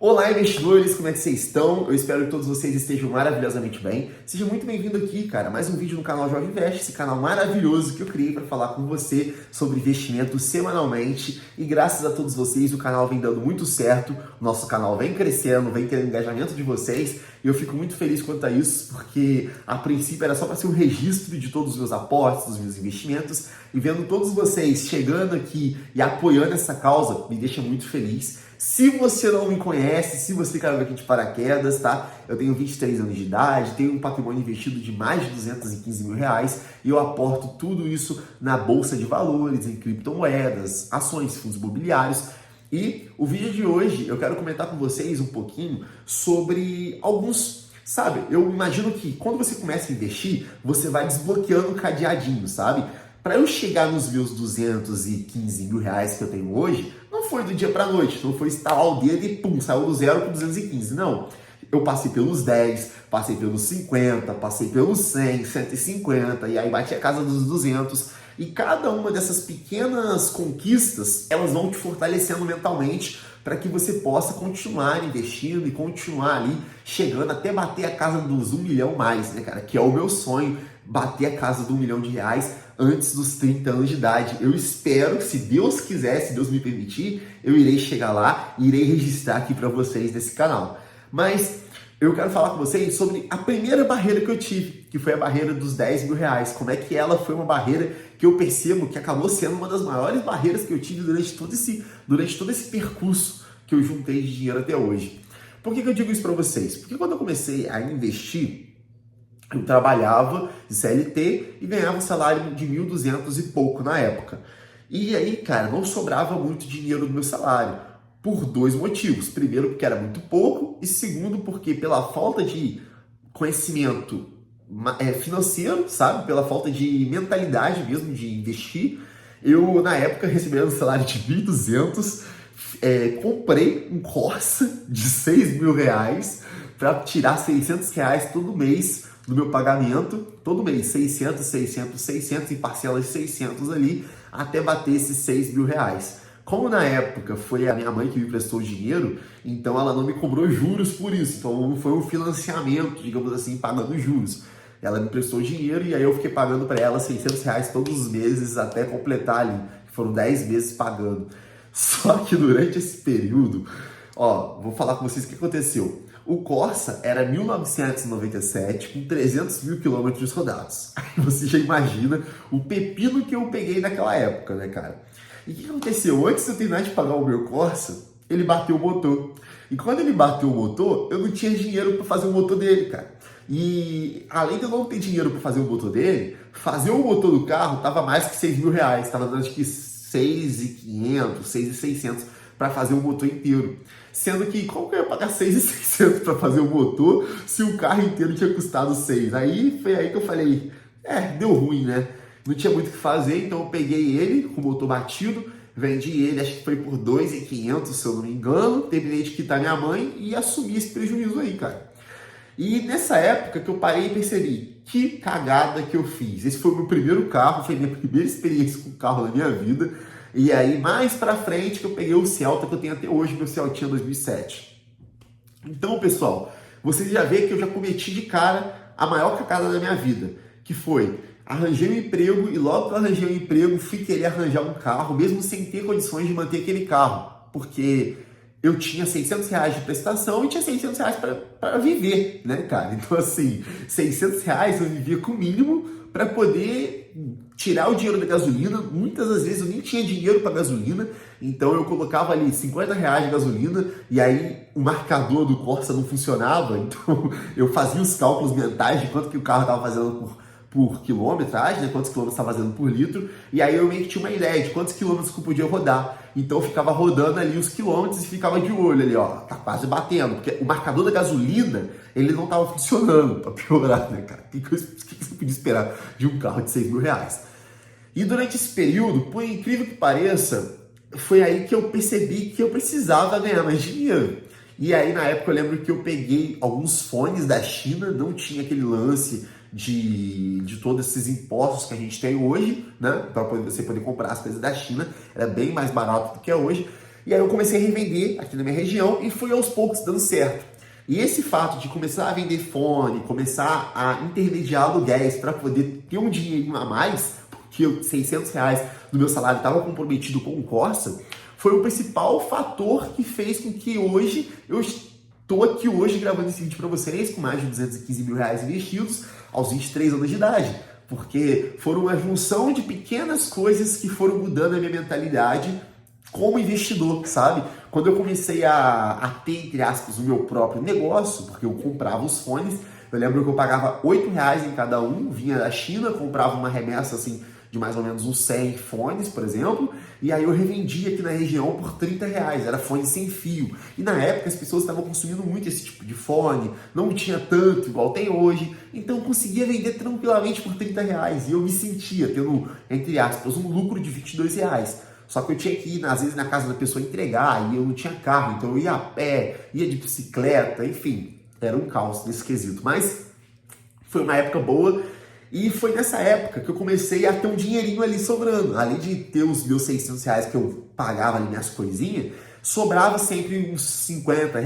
Olá, investidores, como é que vocês estão? Eu espero que todos vocês estejam maravilhosamente bem. Seja muito bem-vindo aqui, cara, mais um vídeo no canal Jorge Invest, esse canal maravilhoso que eu criei para falar com você sobre investimento semanalmente. E graças a todos vocês, o canal vem dando muito certo, o nosso canal vem crescendo, vem tendo engajamento de vocês. E eu fico muito feliz quanto a isso, porque a princípio era só para ser um registro de todos os meus aportes, dos meus investimentos. E vendo todos vocês chegando aqui e apoiando essa causa, me deixa muito feliz. Se você não me conhece, se você caiu aqui de paraquedas, tá? Eu tenho 23 anos de idade, tenho um patrimônio investido de mais de 215 mil reais e eu aporto tudo isso na Bolsa de Valores, em criptomoedas, ações, fundos imobiliários. E o vídeo de hoje eu quero comentar com vocês um pouquinho sobre alguns... Sabe, eu imagino que quando você começa a investir, você vai desbloqueando o cadeadinho, sabe? Para eu chegar nos meus 215 mil reais que eu tenho hoje, não foi do dia para a noite, não foi instalar o dedo e pum, saiu do 0 para 215, não. Eu passei pelos 10, passei pelos 50, passei pelos 100, 150 e aí bati a casa dos 200. E cada uma dessas pequenas conquistas, elas vão te fortalecendo mentalmente para que você possa continuar investindo e continuar ali chegando até bater a casa dos 1 milhão mais, né, cara? Que é o meu sonho, bater a casa do 1 milhão de reais antes dos 30 anos de idade. Eu espero, se Deus quiser, se Deus me permitir, eu irei chegar lá e irei registrar aqui para vocês nesse canal. Mas eu quero falar com vocês sobre a primeira barreira que eu tive, que foi a barreira dos 10 mil reais. Como é que ela foi uma barreira que eu percebo que acabou sendo uma das maiores barreiras que eu tive durante todo esse percurso que eu juntei de dinheiro até hoje. Por que eu digo isso para vocês? Porque quando eu comecei a investir, eu trabalhava de CLT e ganhava um salário de 1.200 e pouco na época. E aí, cara, não sobrava muito dinheiro do meu salário. Por dois motivos. Primeiro, porque era muito pouco. E segundo, porque pela falta de conhecimento financeiro, sabe? Pela falta de mentalidade mesmo de investir. Eu, na época, recebendo um salário de 1.200, comprei um Corsa de 6 mil reais para tirar 600 reais todo mês do meu pagamento, todo mês, 600, 600, 600, em parcelas de 600 ali, até bater esses 6 mil reais. Como na época foi a minha mãe que me prestou o dinheiro, então ela não me cobrou juros por isso, então foi um financiamento, digamos assim, pagando juros. Ela me prestou o dinheiro e aí eu fiquei pagando para ela 600 reais todos os meses até completar ali, que foram 10 meses pagando. Só que durante esse período, ó, vou falar com vocês o que aconteceu. O Corsa era 1997 com 300 mil quilômetros rodados. Aí você já imagina o pepino que eu peguei naquela época, né, cara? E o que aconteceu? Antes de eu terminar de pagar o meu Corsa, ele bateu o motor. E quando ele bateu o motor, eu não tinha dinheiro para fazer o motor dele, cara. E além de eu não ter dinheiro para fazer o motor dele, fazer o motor do carro tava mais que 6 mil reais. Tava dando acho que 6.500, 6.600 para fazer o motor inteiro. Sendo que, como que eu ia pagar 6.600 para fazer o motor se o carro inteiro tinha custado 6? Aí foi aí que eu falei, deu ruim, né? Não tinha muito o que fazer, então eu peguei ele com o motor batido, vendi ele, acho que foi por 2.500, se eu não me engano, terminei de quitar minha mãe e assumi esse prejuízo aí, cara. E nessa época que eu parei e percebi, que cagada que eu fiz. Esse foi o meu primeiro carro, foi a minha primeira experiência com carro na minha vida. E aí, mais pra frente, que eu peguei o Celta, que eu tenho até hoje, meu Celtinha 2007. Então, pessoal, vocês já vê que eu já cometi de cara a maior cagada da minha vida, que foi, arranjei um emprego e logo que eu arranjei um emprego, fui querer arranjar um carro, mesmo sem ter condições de manter aquele carro, porque eu tinha 600 reais de prestação e tinha 600 reais para viver, né, cara? Então, assim, 600 reais eu vivia com o mínimo para poder tirar o dinheiro da gasolina. Muitas das vezes eu nem tinha dinheiro para gasolina, então eu colocava ali 50 reais de gasolina e aí o marcador do Corsa não funcionava, então eu fazia os cálculos mentais de quanto que o carro estava fazendo por quilometragem, né? Quantos quilômetros estava fazendo por litro, e aí eu meio que tinha uma ideia de quantos quilômetros que eu podia rodar. Então eu ficava rodando ali os quilômetros e ficava de olho ali, ó, tá quase batendo, porque o marcador da gasolina, ele não estava funcionando, para piorar, né, cara? O que você podia esperar de um carro de 6 mil reais? E durante esse período, por incrível que pareça, foi aí que eu percebi que eu precisava ganhar mais dinheiro. E aí, na época, eu lembro que eu peguei alguns fones da China, não tinha aquele lance de todos esses impostos que a gente tem hoje, né? Para você poder comprar as coisas da China, era bem mais barato do que é hoje. E aí eu comecei a revender aqui na minha região e fui aos poucos dando certo. E esse fato de começar a vender fone, começar a intermediar aluguéis para poder ter um dinheirinho a mais, porque os R$ 600 do meu salário estava comprometido com o Corsa, foi o principal fator que fez com que hoje eu estou aqui hoje gravando esse vídeo para vocês com mais de R$ 215 mil investidos aos 23 anos de idade. Porque foram uma junção de pequenas coisas que foram mudando a minha mentalidade como investidor, sabe? Quando eu comecei a ter, entre aspas, o meu próprio negócio, porque eu comprava os fones, eu lembro que eu pagava R$ 8 em cada um, vinha da China, comprava uma remessa assim de mais ou menos uns 100 fones, por exemplo, e aí eu revendia aqui na região por R$ 30, era fone sem fio. E na época as pessoas estavam consumindo muito esse tipo de fone, não tinha tanto igual tem hoje, então eu conseguia vender tranquilamente por R$ 30, e eu me sentia tendo, entre aspas, um lucro de R$ 22. Só que eu tinha que ir, às vezes, na casa da pessoa entregar, e eu não tinha carro, então eu ia a pé, ia de bicicleta, enfim, era um caos nesse quesito. Mas foi uma época boa, e foi nessa época que eu comecei a ter um dinheirinho ali sobrando. Além de ter os meus R$ 600 que eu pagava ali minhas coisinhas, sobrava sempre uns R$ 50,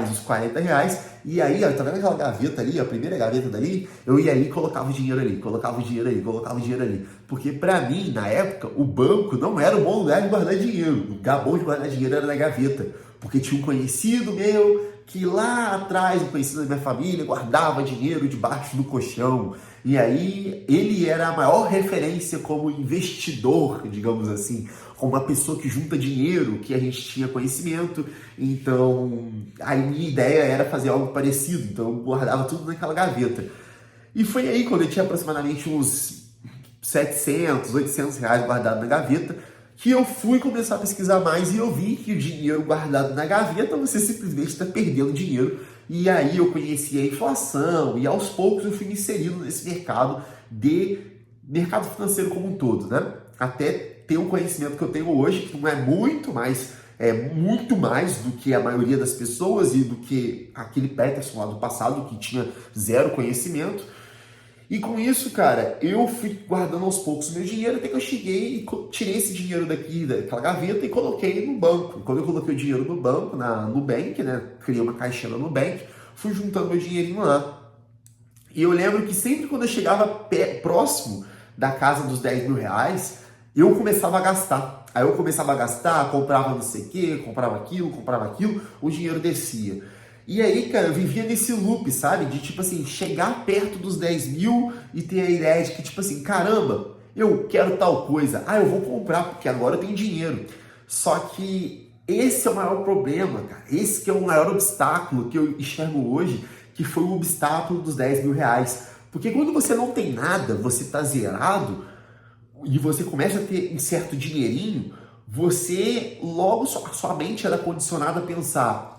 uns R$ 40. E aí, ó, tá vendo aquela gaveta ali, a primeira gaveta dali? Eu ia ali e colocava o dinheiro ali, colocava o dinheiro ali, colocava o dinheiro ali. Porque pra mim, na época, o banco não era um bom lugar de guardar dinheiro. O lugar bom de guardar dinheiro era na gaveta. Porque tinha um conhecido meu que lá atrás, um conhecido da minha família, guardava dinheiro debaixo do colchão. E aí, ele era a maior referência como investidor, digamos assim, como uma pessoa que junta dinheiro, que a gente tinha conhecimento. Então, a minha ideia era fazer algo parecido, então eu guardava tudo naquela gaveta. E foi aí, quando eu tinha aproximadamente uns R$ 700, R$ 800 guardado na gaveta, que eu fui começar a pesquisar mais e eu vi que o dinheiro guardado na gaveta, você simplesmente está perdendo dinheiro. E aí eu conheci a inflação e aos poucos eu fui me inserindo nesse mercado financeiro como um todo, né? Até ter o conhecimento que eu tenho hoje, que não é muito mais do que a maioria das pessoas e do que aquele Peterson lá do passado que tinha zero conhecimento. E com isso, cara, eu fui guardando aos poucos o meu dinheiro até que eu cheguei e tirei esse dinheiro daquela gaveta e coloquei no banco. E quando eu coloquei o dinheiro no banco, na Nubank, né, criei uma caixinha na Nubank, fui juntando meu dinheirinho lá. E eu lembro que sempre quando eu chegava próximo da casa dos R$ 10 mil, eu começava a gastar. Aí eu começava a gastar, comprava não sei o quê, comprava aquilo, o dinheiro descia. E aí, cara, eu vivia nesse loop, sabe? De, tipo assim, chegar perto dos 10 mil e ter a ideia de que, tipo assim, caramba, eu quero tal coisa. Ah, eu vou comprar, porque agora eu tenho dinheiro. Só que esse é o maior problema, cara. Esse que é o maior obstáculo que eu enxergo hoje, que foi o obstáculo dos R$ 10 mil. Porque quando você não tem nada, você tá zerado, e você começa a ter um certo dinheirinho, você logo, sua mente era condicionada a pensar,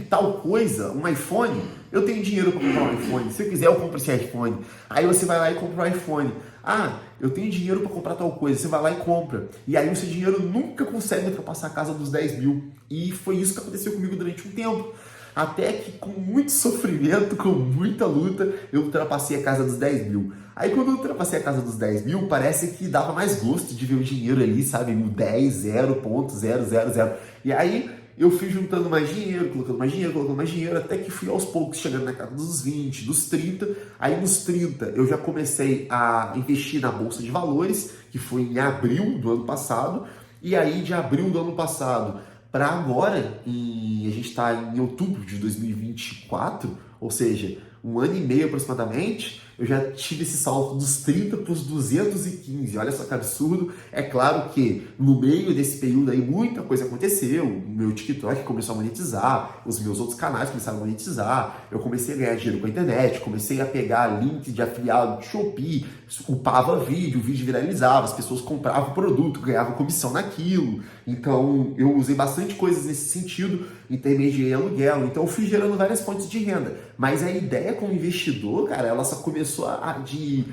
tal coisa, um iPhone, eu tenho dinheiro para comprar um iPhone, se eu quiser eu compro esse iPhone. Aí você vai lá e compra um iPhone. Ah, eu tenho dinheiro para comprar tal coisa, você vai lá e compra. E aí o seu dinheiro nunca consegue ultrapassar a casa dos 10 mil. E foi isso que aconteceu comigo durante um tempo. Até que com muito sofrimento, com muita luta, eu ultrapassei a casa dos 10 mil. Aí quando eu ultrapassei a casa dos 10 mil, parece que dava mais gosto de ver o dinheiro ali, sabe? O 10, 0,000. E aí eu fui juntando mais dinheiro, colocando mais dinheiro, até que fui aos poucos chegando na casa dos 20, dos 30. Aí nos 30 eu já comecei a investir na Bolsa de Valores, que foi em abril do ano passado. E aí de abril do ano passado para agora, a gente está em outubro de 2024, ou seja, um ano e meio aproximadamente, eu já tive esse salto dos 30 para os 215. Olha só que absurdo. É claro que no meio desse período aí muita coisa aconteceu. O meu TikTok começou a monetizar, os meus outros canais começaram a monetizar, eu comecei a ganhar dinheiro com a internet, comecei a pegar links de afiliado de Shopee, upava vídeo, o vídeo viralizava, as pessoas compravam o produto, ganhavam comissão naquilo. Então eu usei bastante coisas nesse sentido, intermediei aluguel, então eu fui gerando várias fontes de renda. Mas a ideia como investidor, cara, ela só começou de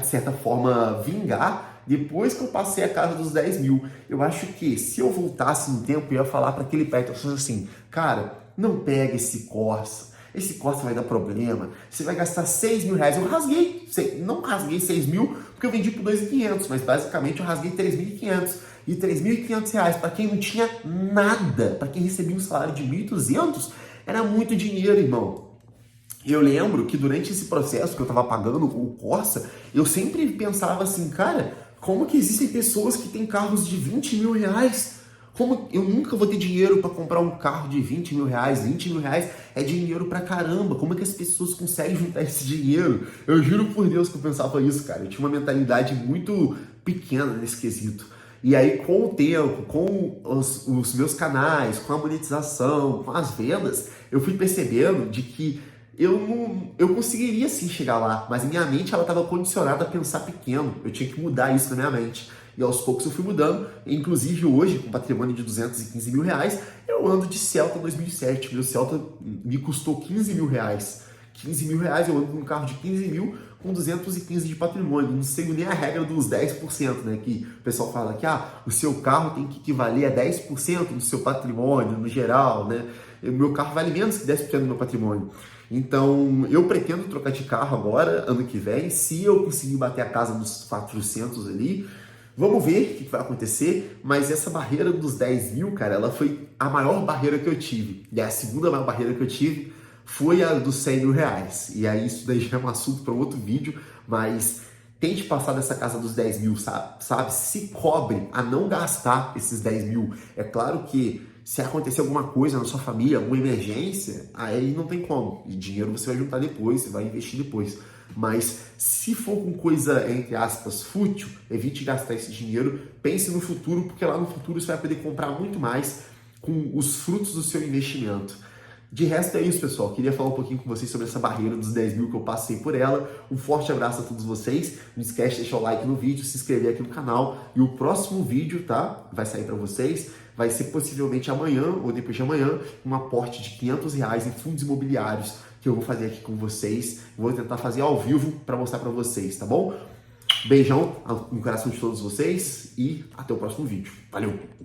certa forma, vingar depois que eu passei a casa dos 10 mil. Eu acho que se eu voltasse no tempo, eu ia falar para aquele Peterson assim, cara, não pega esse Corsa vai dar problema, você vai gastar R$ 6 mil. Eu rasguei, não rasguei 6 mil porque eu vendi por 2.500, mas basicamente eu rasguei 3.500. E R$ 3.500 para quem não tinha nada, para quem recebia um salário de 1.200, era muito dinheiro, irmão. Eu lembro que durante esse processo que eu tava pagando o Corsa, eu sempre pensava assim, cara, como que existem pessoas que têm carros de R$ 20.000? Como eu nunca vou ter dinheiro para comprar um carro de R$ 20.000? R$ 20.000 é dinheiro pra caramba. Como é que as pessoas conseguem juntar esse dinheiro? Eu juro por Deus que eu pensava isso, cara. Eu tinha uma mentalidade muito pequena nesse quesito. E aí, com o tempo, com os meus canais, com a monetização, com as vendas, eu fui percebendo de que eu conseguiria sim chegar lá, mas minha mente ela estava condicionada a pensar pequeno. Eu tinha que mudar isso na minha mente. E aos poucos eu fui mudando. Inclusive hoje, com patrimônio de R$ 215.000, eu ando de Celta 2007. Meu Celta me custou R$ 15.000. R$ 15.000 eu ando num carro de 15 mil com 215 de patrimônio. Não sei nem a regra dos 10%, né? Que o pessoal fala que o seu carro tem que equivaler a 10% do seu patrimônio no geral, né? O meu carro vale menos que 10% do meu patrimônio. Então, eu pretendo trocar de carro agora, ano que vem, se eu conseguir bater a casa dos 400 ali. Vamos ver o que vai acontecer, mas essa barreira dos 10 mil, cara, ela foi a maior barreira que eu tive. E a segunda maior barreira que eu tive foi a dos R$ 100.000. E aí isso daí já é um assunto para outro vídeo, mas tente passar dessa casa dos 10 mil, sabe? Se cobre a não gastar esses 10 mil. É claro que se acontecer alguma coisa na sua família, alguma emergência, aí não tem como. E dinheiro você vai juntar depois, você vai investir depois. Mas se for com coisa, entre aspas, fútil, evite gastar esse dinheiro, pense no futuro, porque lá no futuro você vai poder comprar muito mais com os frutos do seu investimento. De resto é isso, pessoal. Queria falar um pouquinho com vocês sobre essa barreira dos 10 mil que eu passei por ela. Um forte abraço a todos vocês. Não esquece de deixar o like no vídeo, se inscrever aqui no canal. E o próximo vídeo, tá? Vai sair para vocês. Vai ser possivelmente amanhã ou depois de amanhã um aporte de R$ 500 em fundos imobiliários que eu vou fazer aqui com vocês. Vou tentar fazer ao vivo para mostrar para vocês, tá bom? Beijão no coração de todos vocês e até o próximo vídeo. Valeu!